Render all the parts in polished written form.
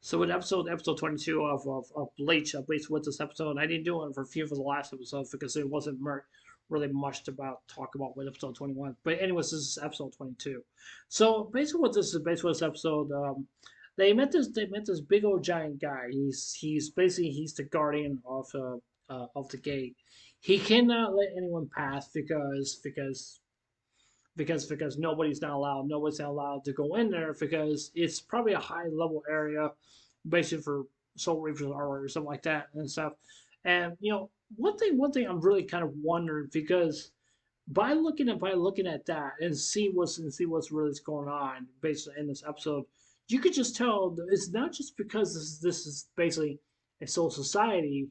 So in episode 22 of Bleach, Bleach with this episode, I didn't do it for a few for the last episode because it wasn't really much about talk about with episode 21. But anyways, this is episode 22. So basically, what this is basically this episode, they met this big old giant guy. He's basically he's the guardian of the gate. He cannot let anyone pass because nobody's not allowed to go in there because it's probably a high level area, basically for Soul Reapers or something like that and stuff. And one thing I'm really kind of wondering because by looking at that and see what's really going on based in this episode, you could just tell it's not just because this is basically a soul society.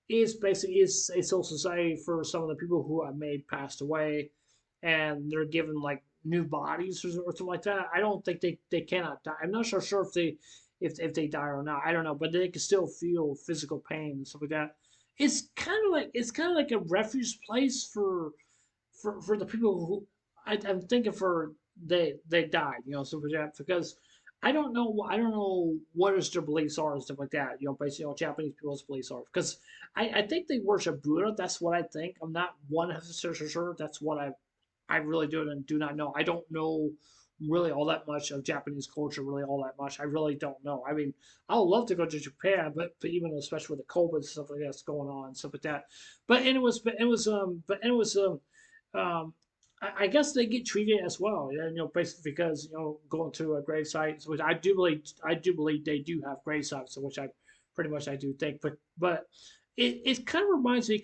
It's basically it's a soul society for some of the people who have made passed away, and they're given like new bodies or something like that. I don't think they cannot die. I'm not sure if they die or not. I don't know, but they can still feel physical pain and stuff like that. It's kind of like a refuge place for the people who I'm thinking for they died, so for that because I don't know what is their beliefs are and stuff like that. Basically, Japanese people's beliefs are because I think they worship Buddha. That's what I think. I'm not 100% sure. That's what I really do not know. I don't know really all that much of Japanese culture, really all that much. I really don't know. I mean, I would love to go to Japan, but even especially with the COVID and stuff like that's going on and stuff like that. Um, I guess they get treated as well, basically because going to a grave sites, which I do believe they do have grave sites, which I pretty much I do think, but it kind of reminds me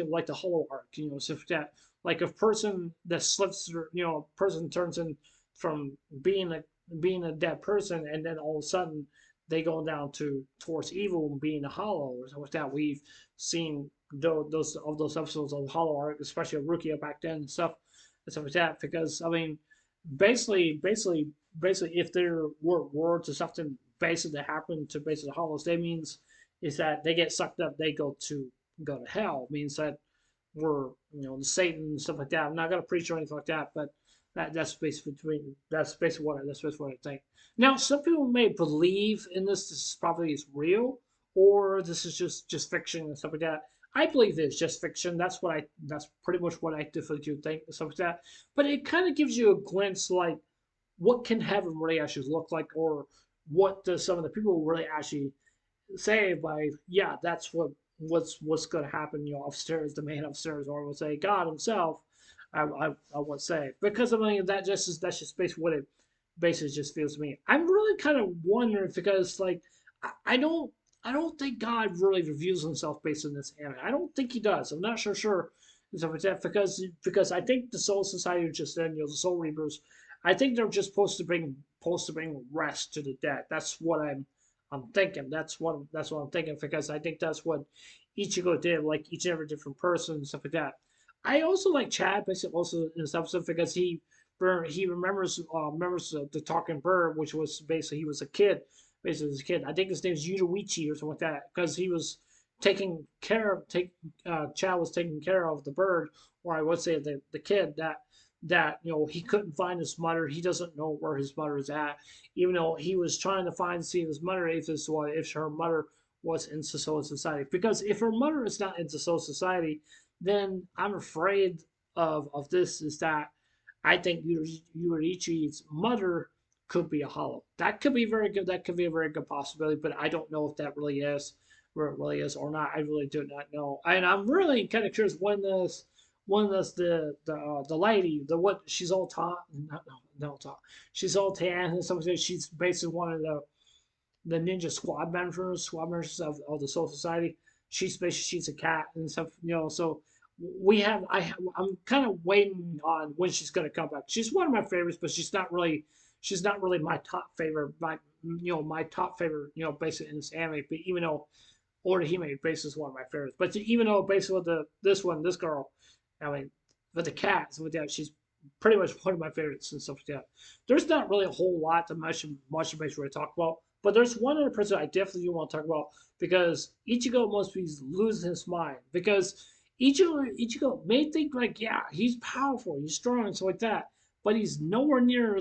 of like the Hollow Arc, so that like a person that slips through, a person turns in from being a dead person, and then all of a sudden they go down towards evil and being a hollow or something like that. We've seen those episodes of Hollow Arc, especially Rukia back then and stuff like that. Because I mean, basically, if there were to something basically that happened to basically the Hollows, that means is that they get sucked up, they go to hell. It means that we're Satan and stuff like that. I'm not gonna preach or anything like that, but that's basically what I think. Now, some people may believe in this. This is probably is real, or this is just fiction and stuff like that. I believe it's just fiction. That's pretty much what I definitely do think and stuff like that. But it kind of gives you a glimpse, like what can heaven really actually look like, or what does some of the people really actually say by yeah, that's what's going to happen, upstairs, the man upstairs, or we'll say God himself. I would say because I mean that's just basically what it basically just feels to me. I'm really kind of wondering because like I don't think God really reveals himself based on this anime. I don't think he does. I'm not sure and stuff like that because I think the Soul Society are just then the Soul Reapers. I think they're just supposed to bring rest to the dead. That's what I'm thinking. That's what I'm thinking because I think that's what Ichigo did, like each and every different person and stuff like that. I also like Chad basically also in this episode because he remembers the talking bird, which was basically he was a kid, basically as a kid. I think his name is Yudoichi or something like that because he was taking care of take Chad was taking care of the bird, or I would say the kid that he couldn't find his mother. He doesn't know where his mother is at, even though he was trying to see his mother if her mother was in Soul Society. Because if her mother is not into Soul Society, then I'm afraid of this is that I think Yurichi's mother could be a hollow. That could be very good. That could be a very good possibility, but I don't know if that really is where it really is or not. I really do not know, and I'm really kind of curious when this the lady the what she's all taught no taught she's all tan and something. She's basically one of the ninja squad members of the Soul Society. She's a cat and stuff, so I'm kind of waiting on when she's gonna come back. She's one of my favorites, but she's not really my top favorite. My top favorite, basically in this anime. But even though Orihime basically is one of my favorites, but even though basically with this girl, I mean, with the cats with that, she's pretty much one of my favorites and stuff like that. There's not really a whole lot to much basically to talk about, but there's one other person I definitely do want to talk about because Ichigo must be losing his mind because Ichigo may think like, yeah, he's powerful, he's strong, and stuff like that. but he's nowhere near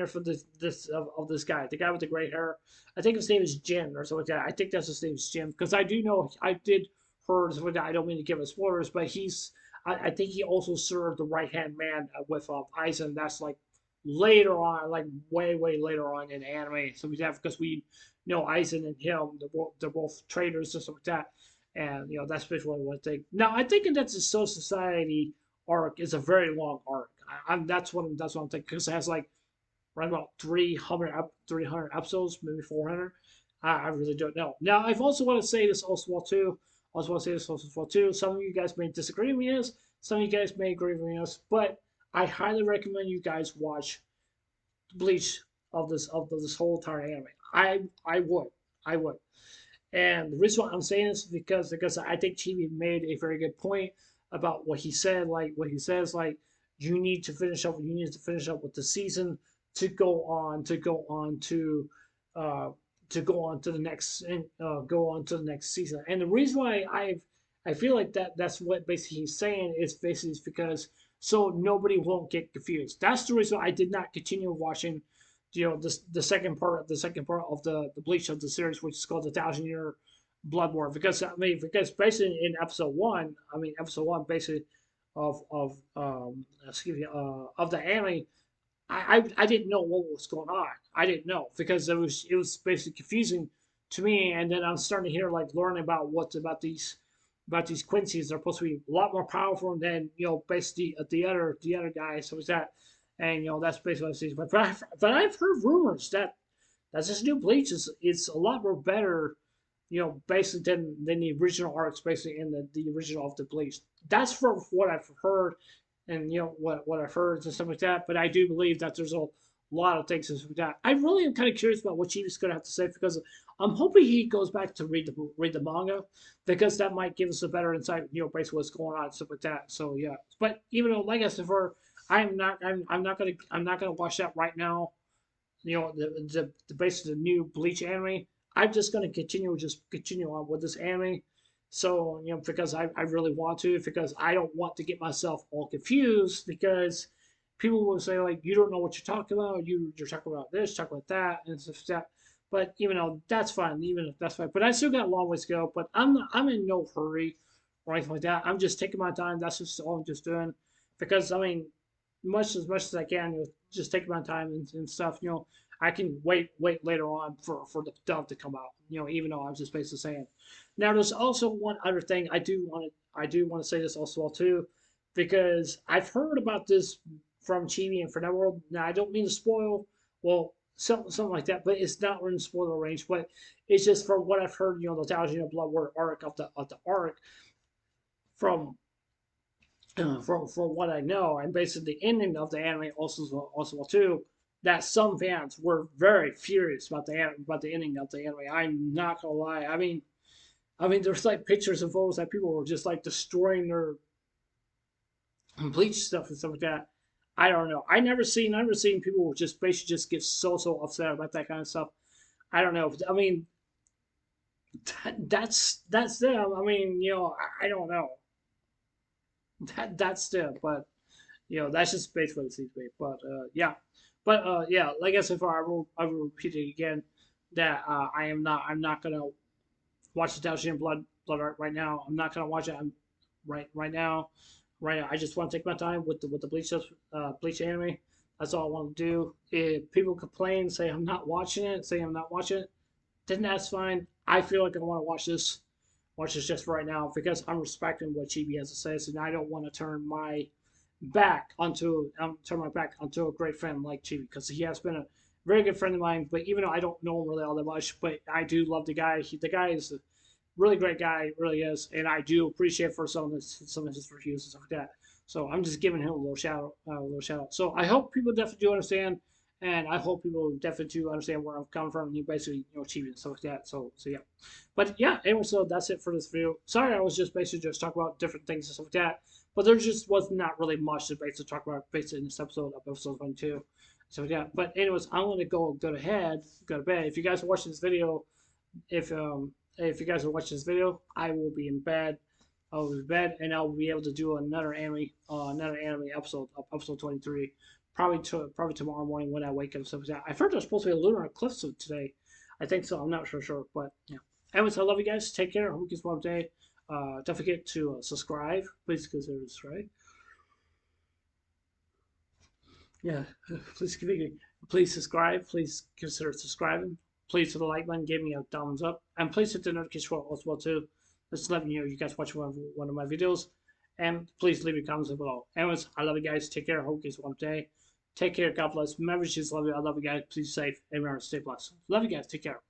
for this of this guy, the guy with the gray hair. I think his name is Jin or something like that. I think that's his name is Jim because I do know I did heard something like that. I don't mean to give us spoilers, but I think he also served the right hand man with Aizen. That's like later on, like way later on in anime. So we have because we know Aizen and him, they're both traitors or something like that. And that's basically one thing. Now I think that the Soul Society arc is a very long arc. That's what I'm thinking because it has like around about 300 episodes, maybe 400. I really don't know. Now I've also want to say this also well too. I also want to say this also well too. Some of you guys may disagree with me, some of you guys may agree with me, but I highly recommend you guys watch Bleach of this whole entire anime. I would. And the reason why I'm saying this is because I think Chibi made a very good point about what he said. Like what he says, like you need to finish up. You need to finish up with the season to uh, go on to the next and go on to the next season. And the reason why I feel like that's what basically he's saying is basically is because so nobody won't get confused. That's the reason why I did not continue watching the second part of the Bleach of the series, which is called the Thousand Year Blood War, because basically in episode one basically of the anime, I didn't know what was going on. I didn't know because it was basically confusing to me, and then I'm starting to hear like learn about what's about these Quincy's. They're supposed to be a lot more powerful than basically the other guys. So it's that, and that's basically what I see. But I've heard rumors that this new Bleach is a lot more better, basically than the original arcs, basically in the original of the Bleach. That's from what I've heard, and what I've heard and stuff like that. But I do believe that there's a lot of things like that. I really am kind of curious about what Chibi's going to have to say because I'm hoping he goes back to read the manga because that might give us a better insight, basically what's going on and stuff like that. So yeah, but even though like I said, I'm not gonna watch that right now. The base of the new Bleach anime. I'm just gonna continue on with this anime. So because I really want to, because I don't want to get myself all confused because people will say like you don't know what you're talking about. You're talking about this, talking about that, and stuff like that. But even though that's fine, even if that's fine. But I still got a long ways to go. But I'm in no hurry or anything like that. I'm just taking my time. That's just all I'm just doing because much as I can, just take my time and stuff. I can wait later on for the dub to come out. Even though I was just basically saying. Now, there's also one other thing I do want to say this also too, because I've heard about this from Chibi and from that world. Now, I don't mean to spoil, well, something like that, but it's not in the spoiler range. But it's just from what I've heard. The Thousand Blood War arc of the arc from from what I know, and basically the ending of the anime also too, that some fans were very furious about the ending of the anime. I'm not gonna lie. I mean, there's like pictures and photos that people were just like destroying their bleach stuff and stuff like that. I don't know. I never seen people just basically just get so upset about that kind of stuff. I don't know. I mean, that's them. I mean, I don't know. That's them, but that's just basically what it seems to be. But yeah, yeah, like I said before, I will repeat it again that I'm not gonna watch the Dalshian Blood Art right now. I'm not gonna watch it right now. Right now, I just want to take my time with the Bleach anime. That's all I want to do. If people complain, say I'm not watching it, then that's fine. I feel like I want to watch this just right now because I'm respecting what Chibi has to say, and I don't want to turn my back onto a great friend like Chibi because he has been a very good friend of mine. But even though I don't know him really all that much, but I do love the guy. The guy is a really great guy, really is, and I do appreciate for some of his reviews and stuff like that. So I'm just giving him a little shout out. So I hope people definitely do understand, and I hope people definitely do understand where I'm coming from. And you basically Chibi and stuff like that. So yeah. But yeah, anyway, so that's it for this video. Sorry, I was just basically just talking about different things and stuff like that. But there just was not really much to basically talk about basically in this episode of episode 22. So yeah. But anyways, I'm gonna go to bed. If you guys are watching this video, if you guys are watching this video, I will be in bed. I'll be in bed and I'll be able to do another anime episode of episode 23 probably tomorrow morning when I wake up. So I've heard there's supposed to be a lunar eclipse today. I think so. I'm not sure, but yeah. Anyways, I love you guys. Take care. Hope you guys have a wonderful day. Don't forget to subscribe, please consider subscribe. Yeah, please subscribe. Please consider subscribing. Please hit the like button, give me a thumbs up, and please hit the notification bell as well too. Just let me know you guys watch one of my videos, and please leave your comments below. Anyways, I love you guys. Take care. Hope you guys have a wonderful day. Take care. God bless. Remember, Jesus love you. I love you guys. Please be safe. And remember, stay blessed. Love you guys. Take care.